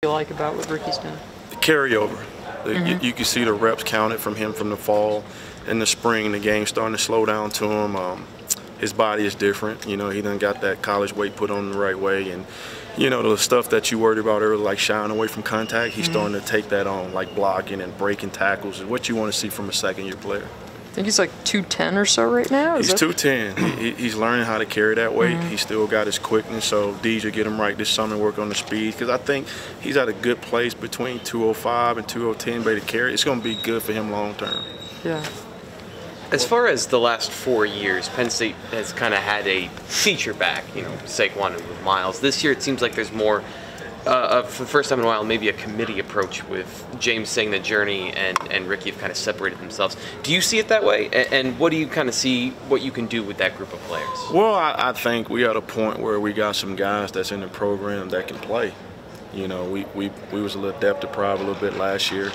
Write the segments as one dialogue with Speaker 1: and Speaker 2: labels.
Speaker 1: you like about what Ricky's doing?
Speaker 2: The carryover. You can see the reps counted from him from the fall. In the spring, the game starting to slow down to him. His body is different. You know, he done got that college weight put on the right way. And, you know, the stuff that you worried about earlier, like shying away from contact, he's starting to take that on, like blocking and breaking tackles, and what you want to see from a second-year player.
Speaker 1: I think he's like 210 or so right now.
Speaker 2: He's 210. He's learning how to carry that weight. He's still got his quickness, so Deej will get him right this summer, work on the speed, because I think he's at a good place between 205 and 210 by the carry. It's going to be good for him long term.
Speaker 1: Yeah.
Speaker 3: As far as the last 4 years, Penn State has kind of had a feature back, you know, Saquon and Miles. This year it seems like there's more, for the first time in a while, maybe a committee approach with James saying that Journey and Ricky have kind of separated themselves. Do you see it that way? And what do you kind of see what you can do with that group of players?
Speaker 2: Well, I think we at a point where we got some guys that's in the program that can play. You know, we was a little depth deprived a little bit last year.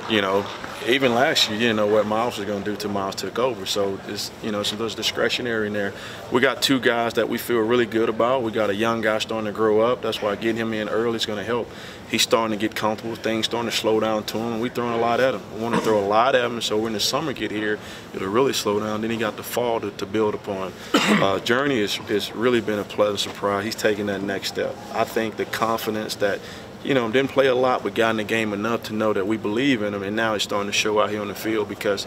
Speaker 2: You know, even last year, you didn't know what Miles was going to do till Miles took over. So, it's, you know, some of those discretionary in there. We got two guys that we feel really good about. We got a young guy starting to grow up. That's why getting him in early is going to help. He's starting to get comfortable. Things starting to slow down to him. We throwing a lot at him. We want to throw a lot at him. So when the summer get here, it'll really slow down. Then he got the fall to build upon. Journey has really been a pleasant surprise. He's taking that next step. I think the confidence that, you know, didn't play a lot, but got in the game enough to know that we believe in him, and now he's starting to show out here on the field because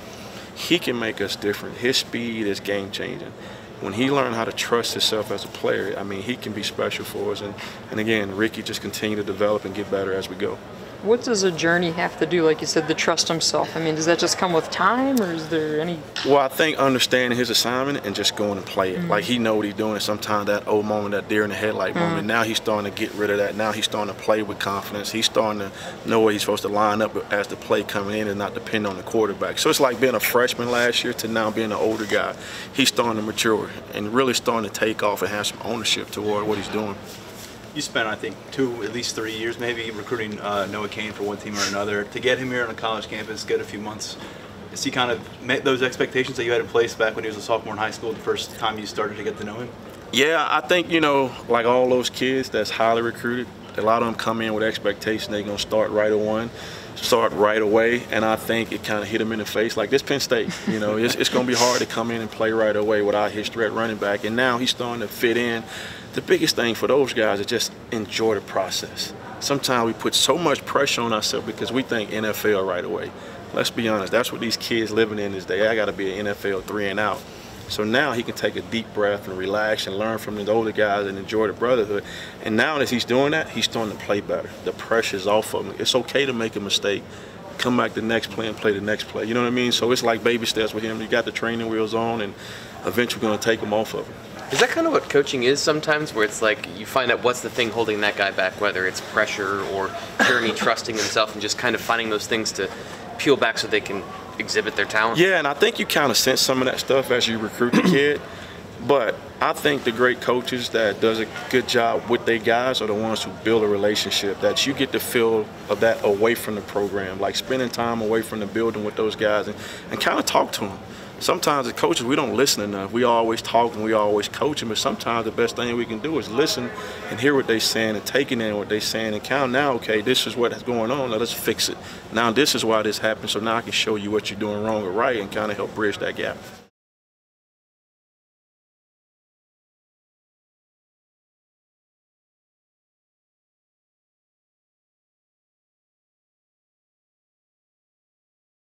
Speaker 2: he can make us different. His speed is game-changing. When he learned how to trust himself as a player, I mean, he can be special for us. And again, Ricky just continue to develop and get better as we go.
Speaker 1: What does a Journey have to do, like you said, to trust himself? I mean, does that just come with time, or is there any?
Speaker 2: Well, I think understanding his assignment and just going and play it. Like, he know what he's doing. And sometimes that old moment, that deer in the headlight moment, now he's starting to get rid of that. Now he's starting to play with confidence. He's starting to know where he's supposed to line up as the play coming in and not depend on the quarterback. So it's like being a freshman last year to now being an older guy. He's starting to mature and really starting to take off and have some ownership toward what he's doing.
Speaker 4: You spent, I think, at least 3 years maybe recruiting Noah Cain for one team or another. To get him here on a college campus, get a few months, has he kind of met those expectations that you had in place back when he was a sophomore in high school, the first time you started to get to know him?
Speaker 2: Yeah, I think, you know, like all those kids that's highly recruited, a lot of them come in with expectations they're going to start right away, and I think it kind of hit them in the face. Like this Penn State, you know, it's going to be hard to come in and play right away without history at running back, and now he's starting to fit in. The biggest thing for those guys is just enjoy the process. Sometimes we put so much pressure on ourselves because we think NFL right away. Let's be honest, that's what these kids living in this day. I got to be an NFL 3 and out. So now he can take a deep breath and relax and learn from the older guys and enjoy the brotherhood. And now that he's doing that, he's starting to play better. The pressure's off of him. It's okay to make a mistake. Come back the next play and play the next play. You know what I mean? So it's like baby steps with him. You got the training wheels on, and eventually going to take him off of him.
Speaker 3: Is that kind of what coaching is sometimes, where it's like you find out what's the thing holding that guy back, whether it's pressure or Journey trusting himself and just kind of finding those things to peel back so they can exhibit their talent?
Speaker 2: Yeah, and I think you kind of sense some of that stuff as you recruit the kid. But I think the great coaches that does a good job with their guys are the ones who build a relationship, that you get the feel of that away from the program, like spending time away from the building with those guys and kind of talk to them. Sometimes as coaches, we don't listen enough. We always talk and we always coach them, but sometimes the best thing we can do is listen and hear what they're saying and taking in what they're saying and count. Now, okay, this is what's going on. Now let's fix it. Now this is why this happened, so now I can show you what you're doing wrong or right and kind of help bridge that gap.